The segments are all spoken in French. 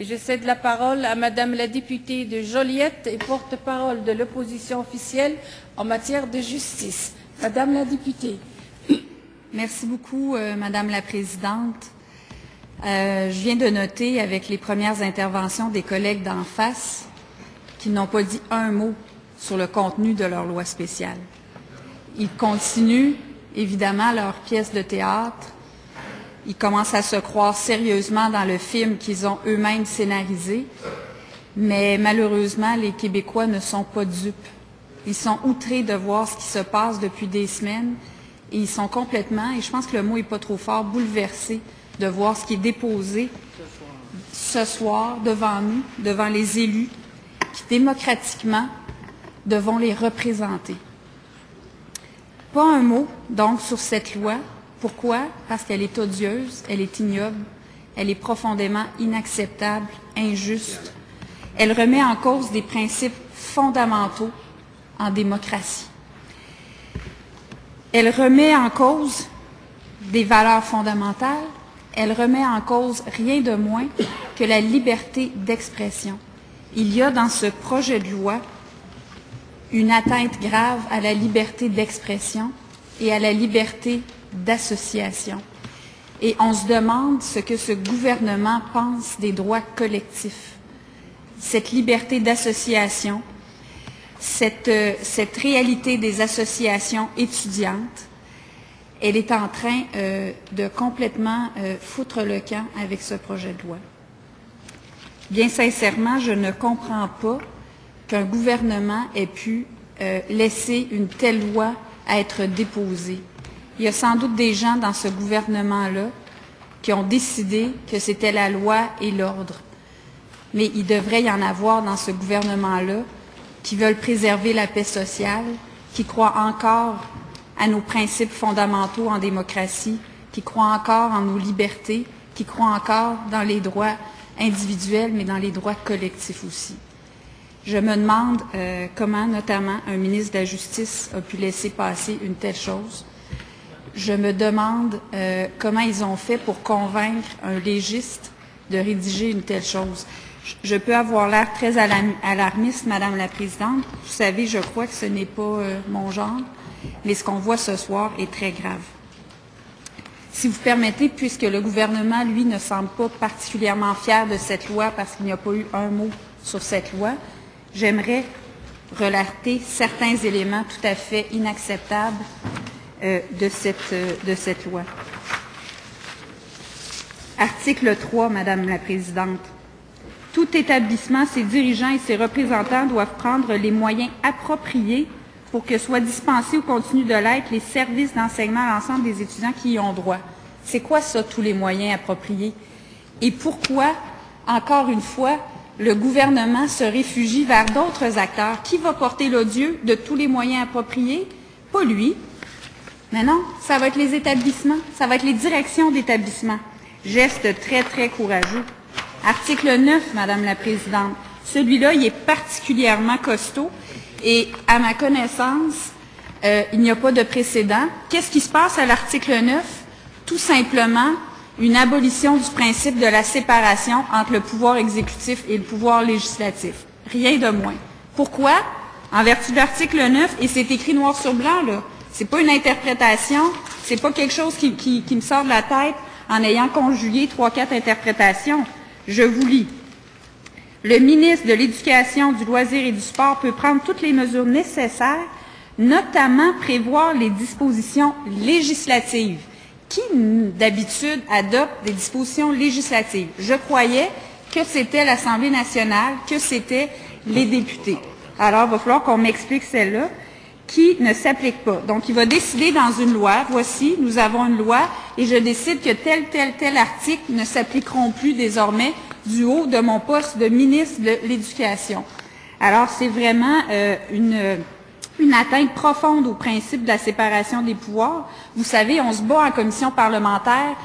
Et je cède la parole à Madame la députée de Joliette et porte-parole de l'opposition officielle en matière de justice. Madame la députée. Merci beaucoup, Madame la Présidente. Je viens de noter avec les premières interventions des collègues d'en face qu'ils n'ont pas dit un mot sur le contenu de leur loi spéciale. Ils continuent, évidemment, leur pièce de théâtre. Ils commencent à se croire sérieusement dans le film qu'ils ont eux-mêmes scénarisé. Mais malheureusement, les Québécois ne sont pas dupes. Ils sont outrés de voir ce qui se passe depuis des semaines et ils sont complètement, et je pense que le mot n'est pas trop fort, bouleversés de voir ce qui est déposé ce soir devant nous, devant les élus, qui démocratiquement devront les représenter. Pas un mot, donc, sur cette loi. Pourquoi? Parce qu'elle est odieuse, elle est ignoble, elle est profondément inacceptable, injuste. Elle remet en cause des principes fondamentaux en démocratie. Elle remet en cause des valeurs fondamentales. Elle remet en cause rien de moins que la liberté d'expression. Il y a dans ce projet de loi une atteinte grave à la liberté d'expression et à la liberté d'association. Et on se demande ce que ce gouvernement pense des droits collectifs. Cette liberté d'association, cette réalité des associations étudiantes, elle est en train de complètement foutre le camp avec ce projet de loi. Bien sincèrement, je ne comprends pas qu'un gouvernement ait pu laisser une telle loi être déposée. Il y a sans doute des gens dans ce gouvernement-là qui ont décidé que c'était la loi et l'ordre. Mais il devrait y en avoir dans ce gouvernement-là qui veulent préserver la paix sociale, qui croient encore à nos principes fondamentaux en démocratie, qui croient encore en nos libertés, qui croient encore dans les droits individuels, mais dans les droits collectifs aussi. Je me demande comment, notamment, un ministre de la Justice a pu laisser passer une telle chose. Je me demande comment ils ont fait pour convaincre un légiste de rédiger une telle chose. Je peux avoir l'air très alarmiste, Madame la Présidente. Vous savez, je crois que ce n'est pas mon genre, mais ce qu'on voit ce soir est très grave. Si vous permettez, puisque le gouvernement, lui, ne semble pas particulièrement fier de cette loi parce qu'il n'y a pas eu un mot sur cette loi, j'aimerais relater certains éléments tout à fait inacceptables de cette loi. Article 3, Madame la Présidente. Tout établissement, ses dirigeants et ses représentants doivent prendre les moyens appropriés pour que soient dispensés ou continuent de l'être les services d'enseignement à l'ensemble des étudiants qui y ont droit. C'est quoi ça, tous les moyens appropriés? Et pourquoi, encore une fois, le gouvernement se réfugie vers d'autres acteurs? Qui va porter l'odieux de tous les moyens appropriés? Pas lui. Mais non, ça va être les établissements, ça va être les directions d'établissement. Geste très, très courageux. Article 9, Madame la Présidente. Celui-là, il est particulièrement costaud et, à ma connaissance, il n'y a pas de précédent. Qu'est-ce qui se passe à l'article 9? Tout simplement, une abolition du principe de la séparation entre le pouvoir exécutif et le pouvoir législatif. Rien de moins. Pourquoi? En vertu de l'article 9, et c'est écrit noir sur blanc, là, c'est pas une interprétation, c'est pas quelque chose qui me sort de la tête en ayant conjugué 3-4 interprétations. Je vous lis. Le ministre de l'Éducation, du loisir et du sport peut prendre toutes les mesures nécessaires, notamment prévoir les dispositions législatives. Qui, d'habitude, adopte des dispositions législatives? Je croyais que c'était l'Assemblée nationale, que c'était les députés. Alors, il va falloir qu'on m'explique celle-là, qui ne s'applique pas. Donc, il va décider dans une loi, voici, nous avons une loi, et je décide que tel article ne s'appliqueront plus désormais du haut de mon poste de ministre de l'Éducation. Alors, c'est vraiment une atteinte profonde au principe de la séparation des pouvoirs. Vous savez, on se bat en commission parlementaire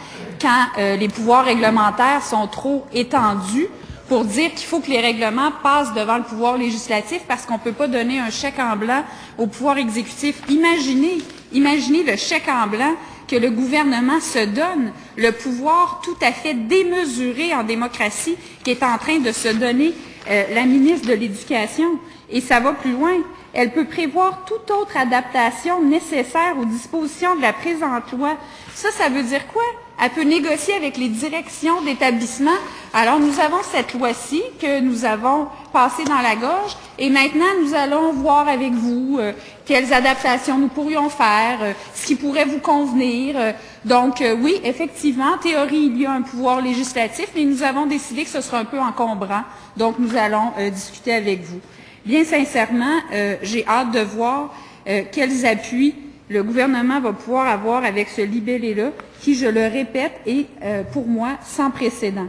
quand les pouvoirs réglementaires sont trop étendus pour dire qu'il faut que les règlements passent devant le pouvoir législatif parce qu'on ne peut pas donner un chèque en blanc au pouvoir exécutif. Imaginez le chèque en blanc que le gouvernement se donne le pouvoir tout à fait démesuré en démocratie qu'est en train de se donner la ministre de l'Éducation. Et ça va plus loin. Elle peut prévoir toute autre adaptation nécessaire aux dispositions de la présente loi. Ça veut dire quoi? Elle peut négocier avec les directions d'établissement. Alors, nous avons cette loi-ci que nous avons passée dans la gorge et maintenant, nous allons voir avec vous quelles adaptations nous pourrions faire, ce qui pourrait vous convenir. Donc, oui, effectivement, en théorie, il y a un pouvoir législatif, mais nous avons décidé que ce sera un peu encombrant. Donc, nous allons discuter avec vous. Bien sincèrement, j'ai hâte de voir quels appuis le gouvernement va pouvoir avoir avec ce libellé-là, qui, je le répète, est pour moi sans précédent.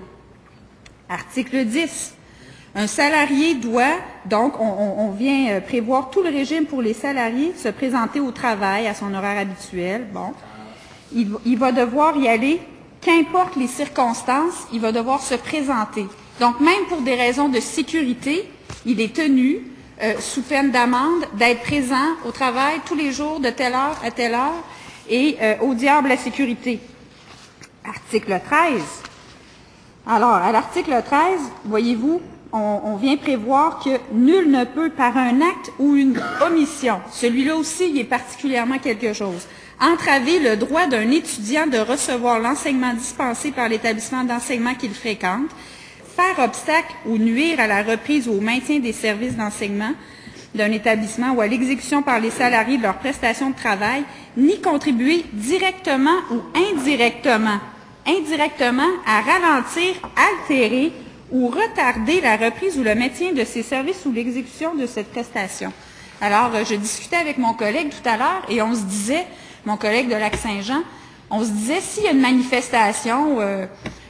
Article 10. Un salarié doit, donc on vient prévoir tout le régime pour les salariés, se présenter au travail à son horaire habituel. Bon, il va devoir y aller, qu'importe les circonstances, il va devoir se présenter. Donc, même pour des raisons de sécurité, il est tenu, sous peine d'amende, d'être présent au travail tous les jours de telle heure à telle heure et au diable la sécurité. Article 13. Alors, à l'article 13, voyez-vous, on vient prévoir que nul ne peut, par un acte ou une omission, celui-là aussi, il est particulièrement quelque chose, entraver le droit d'un étudiant de recevoir l'enseignement dispensé par l'établissement d'enseignement qu'il fréquente, faire obstacle ou nuire à la reprise ou au maintien des services d'enseignement d'un établissement ou à l'exécution par les salariés de leurs prestations de travail, ni contribuer directement ou indirectement à ralentir, altérer ou retarder la reprise ou le maintien de ces services ou l'exécution de cette prestation. Alors, je discutais avec mon collègue tout à l'heure et on se disait, mon collègue de Lac-Saint-Jean, on se disait s'il y a une manifestation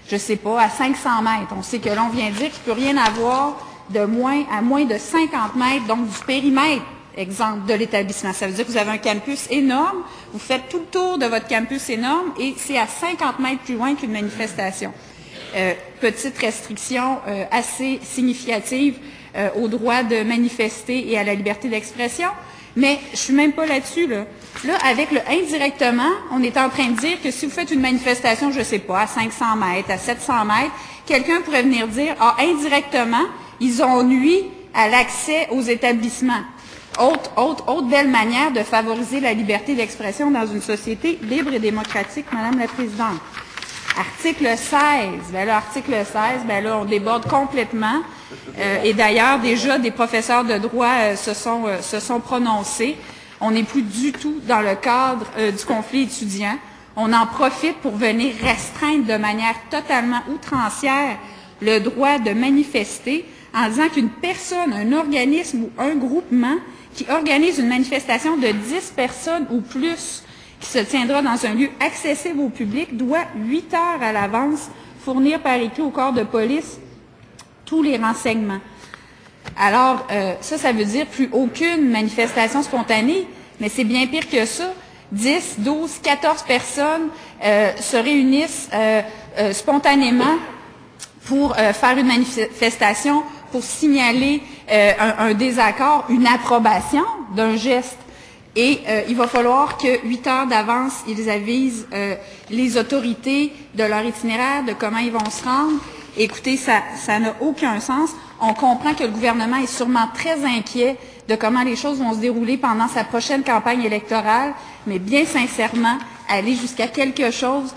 je ne sais pas, à 500 mètres. On sait que l'on vient dire qu'il ne peut rien avoir à moins de 50 mètres, donc du périmètre, exemple, de l'établissement. Ça veut dire que vous avez un campus énorme, vous faites tout le tour de votre campus énorme et c'est à 50 mètres plus loin qu'une manifestation. Petite restriction assez significative au droit de manifester et à la liberté d'expression. Mais je suis même pas là-dessus, là. Là, avec le indirectement, on est en train de dire que si vous faites une manifestation, je ne sais pas, à 500 mètres, à 700 mètres, quelqu'un pourrait venir dire, indirectement, ils ont nui à l'accès aux établissements. Autre belle manière de favoriser la liberté d'expression dans une société libre et démocratique, Madame la Présidente. Article 16. L'article 16, là, on déborde complètement. Et d'ailleurs, déjà, des professeurs de droit se sont prononcés. On n'est plus du tout dans le cadre du conflit étudiant. On en profite pour venir restreindre de manière totalement outrancière le droit de manifester en disant qu'une personne, un organisme ou un groupement qui organise une manifestation de 10 personnes ou plus qui se tiendra dans un lieu accessible au public doit 8 heures à l'avance fournir par écrit au corps de police tous les renseignements. Alors, ça veut dire plus aucune manifestation spontanée, mais c'est bien pire que ça. 10, 12, 14 personnes se réunissent spontanément pour faire une manifestation, pour signaler un désaccord, une approbation d'un geste. Et il va falloir que 8 heures d'avance, ils avisent les autorités de leur itinéraire, de comment ils vont se rendre. Écoutez, ça n'a aucun sens. On comprend que le gouvernement est sûrement très inquiet de comment les choses vont se dérouler pendant sa prochaine campagne électorale, mais bien sincèrement, aller jusqu'à quelque chose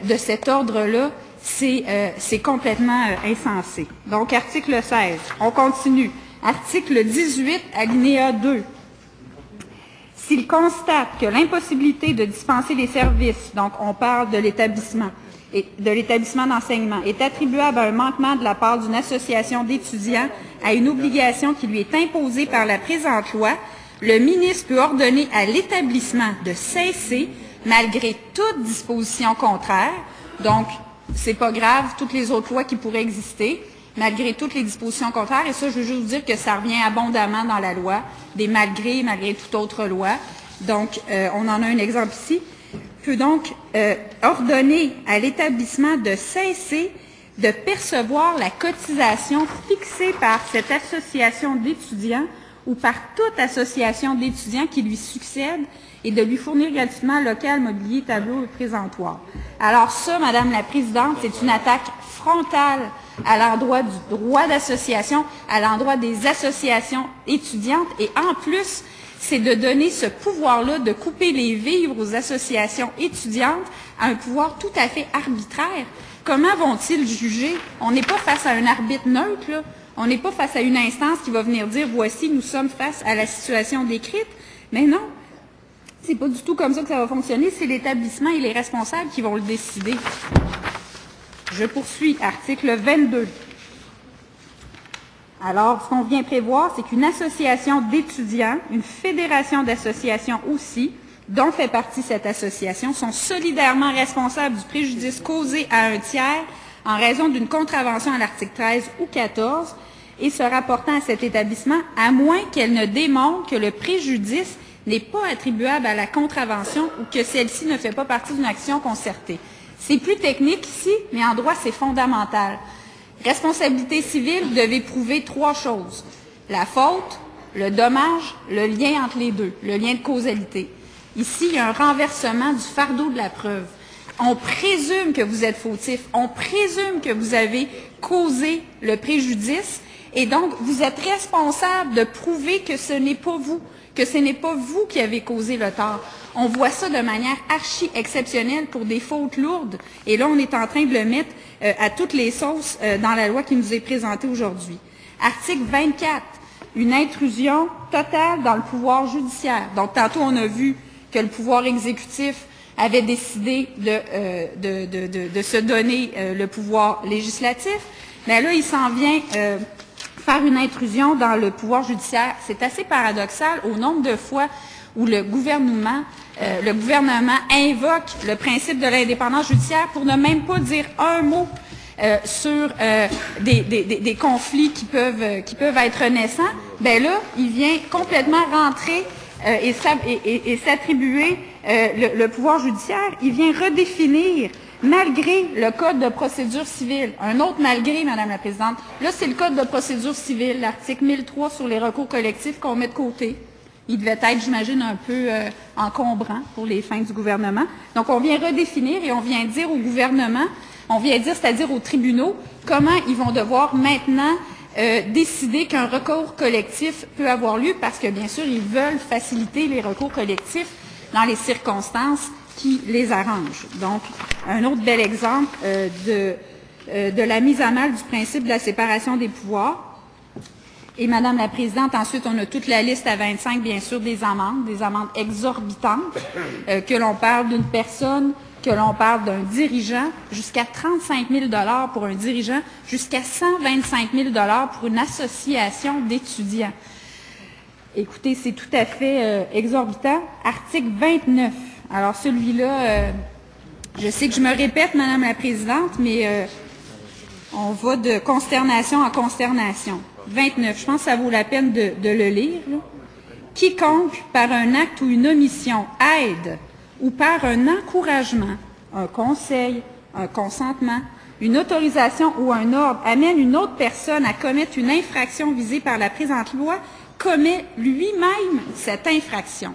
de cet ordre-là, c'est complètement insensé. Donc, article 16. On continue. Article 18, alinéa 2. S'il constate que l'impossibilité de dispenser les services, donc on parle de l'établissement d'enseignement, est attribuable à un manquement de la part d'une association d'étudiants à une obligation qui lui est imposée par la présente loi, le ministre peut ordonner à l'établissement de cesser, malgré toute disposition contraire, donc c'est pas grave, toutes les autres lois qui pourraient exister, malgré toutes les dispositions contraires, et ça, je veux juste vous dire que ça revient abondamment dans la loi, des malgré toute autre loi. Donc, on en a un exemple ici. Peut donc ordonner à l'établissement de cesser de percevoir la cotisation fixée par cette association d'étudiants ou par toute association d'étudiants qui lui succède et de lui fournir gratuitement local, mobilier, tableau et présentoir. Alors ça, Madame la Présidente, c'est une attaque frontale à l'endroit du droit d'association, à l'endroit des associations étudiantes, et en plus, c'est de donner ce pouvoir-là de couper les vivres aux associations étudiantes à un pouvoir tout à fait arbitraire. Comment vont-ils juger? On n'est pas face à un arbitre neutre, là. On n'est pas face à une instance qui va venir dire « voici, nous sommes face à la situation décrite ». Mais non, c'est pas du tout comme ça que ça va fonctionner. C'est l'établissement et les responsables qui vont le décider. Je poursuis. Article 22. Alors, ce qu'on vient prévoir, c'est qu'une association d'étudiants, une fédération d'associations aussi, dont fait partie cette association, sont solidairement responsables du préjudice causé à un tiers en raison d'une contravention à l'article 13 ou 14 et se rapportant à cet établissement, à moins qu'elle ne démontre que le préjudice n'est pas attribuable à la contravention ou que celle-ci ne fait pas partie d'une action concertée. C'est plus technique ici, mais en droit, c'est fondamental. Responsabilité civile, vous devez prouver 3 choses. La faute, le dommage, le lien entre les deux, le lien de causalité. Ici, il y a un renversement du fardeau de la preuve. On présume que vous êtes fautif, on présume que vous avez causé le préjudice, et donc vous êtes responsable de prouver que ce n'est pas vous, que ce n'est pas vous qui avez causé le tort. On voit ça de manière archi-exceptionnelle pour des fautes lourdes, et là, on est en train de le mettre à toutes les sauces dans la loi qui nous est présentée aujourd'hui. Article 24, une intrusion totale dans le pouvoir judiciaire. Donc, tantôt, on a vu que le pouvoir exécutif avait décidé de se donner le pouvoir législatif, mais là, il s'en vient faire une intrusion dans le pouvoir judiciaire. C'est assez paradoxal au nombre de fois où le gouvernement invoque le principe de l'indépendance judiciaire pour ne même pas dire un mot sur des conflits qui peuvent être naissants. Ben là, il vient complètement rentrer et s'attribuer le pouvoir judiciaire. Il vient redéfinir, malgré le Code de procédure civile, un autre malgré, Madame la Présidente. Là, c'est le Code de procédure civile, l'article 1003 sur les recours collectifs qu'on met de côté. Il devait être, j'imagine, un peu encombrant pour les fins du gouvernement. Donc, on vient redéfinir et on vient dire au gouvernement, c'est-à-dire aux tribunaux, comment ils vont devoir maintenant décider qu'un recours collectif peut avoir lieu, parce que, bien sûr, ils veulent faciliter les recours collectifs dans les circonstances qui les arrangent. Donc, un autre bel exemple de la mise à mal du principe de la séparation des pouvoirs. Et Madame la Présidente, ensuite, on a toute la liste à 25, bien sûr, des amendes exorbitantes, que l'on parle d'une personne, que l'on parle d'un dirigeant, jusqu'à 35 000 $ pour un dirigeant, jusqu'à 125 000 $ pour une association d'étudiants. Écoutez, c'est tout à fait exorbitant. Article 29. Alors, celui-là, je sais que je me répète, Madame la Présidente, mais on va de consternation en consternation. 29, je pense que ça vaut la peine de le lire. Là. Quiconque, par un acte ou une omission, aide ou par un encouragement, un conseil, un consentement, une autorisation ou un ordre amène une autre personne à commettre une infraction visée par la présente loi, commet lui-même cette infraction.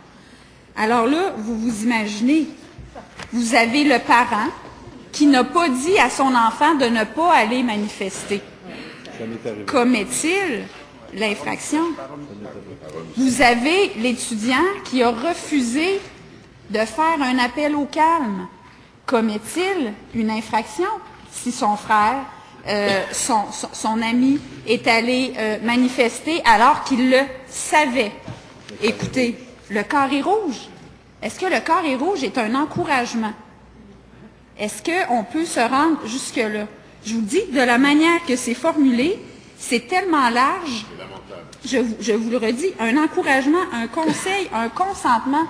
Alors là, vous vous imaginez, vous avez le parent qui n'a pas dit à son enfant de ne pas aller manifester. Commet-il l'infraction? Vous avez l'étudiant qui a refusé de faire un appel au calme. Commet-il une infraction si son frère, son ami est allé manifester alors qu'il le savait? Écoutez, le carré rouge. Est-ce que le carré rouge est un encouragement? Est-ce qu'on peut se rendre jusque-là? Je vous dis, de la manière que c'est formulé, c'est tellement large, je vous le redis, un encouragement, un conseil, un consentement.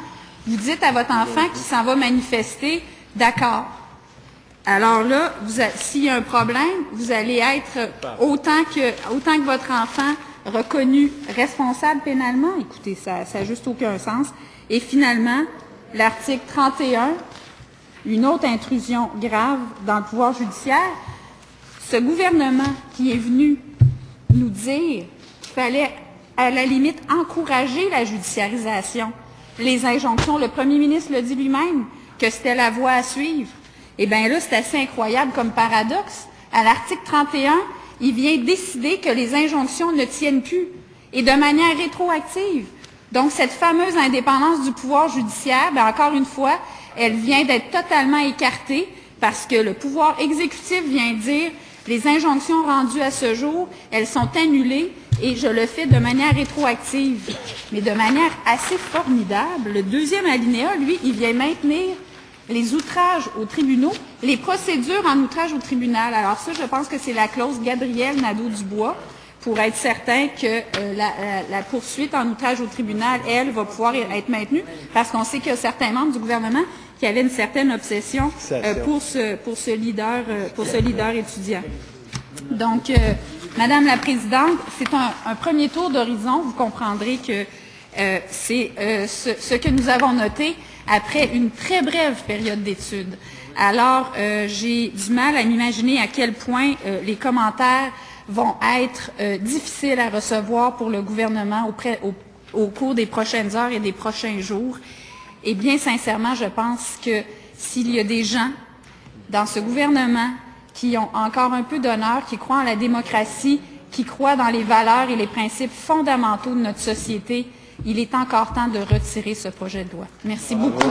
Vous dites à votre enfant qui s'en va manifester, d'accord. Alors là, s'il y a un problème, vous allez être autant que votre enfant reconnu responsable pénalement. Écoutez, ça n'a juste aucun sens. Et finalement, l'article 31, une autre intrusion grave dans le pouvoir judiciaire. Ce gouvernement qui est venu nous dire qu'il fallait à la limite, encourager la judiciarisation. Les injonctions, le premier ministre le dit lui-même, que c'était la voie à suivre. Eh bien là, c'est assez incroyable comme paradoxe. À l'article 31, il vient décider que les injonctions ne tiennent plus, et de manière rétroactive. Donc, cette fameuse indépendance du pouvoir judiciaire, bien, encore une fois, elle vient d'être totalement écartée parce que le pouvoir exécutif vient dire les injonctions rendues à ce jour, elles sont annulées et je le fais de manière rétroactive. Mais de manière assez formidable, le deuxième alinéa, lui, il vient maintenir les outrages aux tribunaux, les procédures en outrage au tribunal. Alors ça, je pense que c'est la clause Gabriel Nadeau-Dubois, pour être certain que la poursuite en outrage au tribunal, elle, va pouvoir être maintenue, parce qu'on sait qu'il y a certains membres du gouvernement qui avaient une certaine obsession pour ce leader étudiant. Donc, Madame la Présidente, c'est un premier tour d'horizon. Vous comprendrez que c'est ce que nous avons noté après une très brève période d'études. Alors, j'ai du mal à m'imaginer à quel point les commentaires vont être difficiles à recevoir pour le gouvernement au cours des prochaines heures et des prochains jours. Et bien sincèrement, je pense que s'il y a des gens dans ce gouvernement qui ont encore un peu d'honneur, qui croient en la démocratie, qui croient dans les valeurs et les principes fondamentaux de notre société, il est encore temps de retirer ce projet de loi. Merci beaucoup.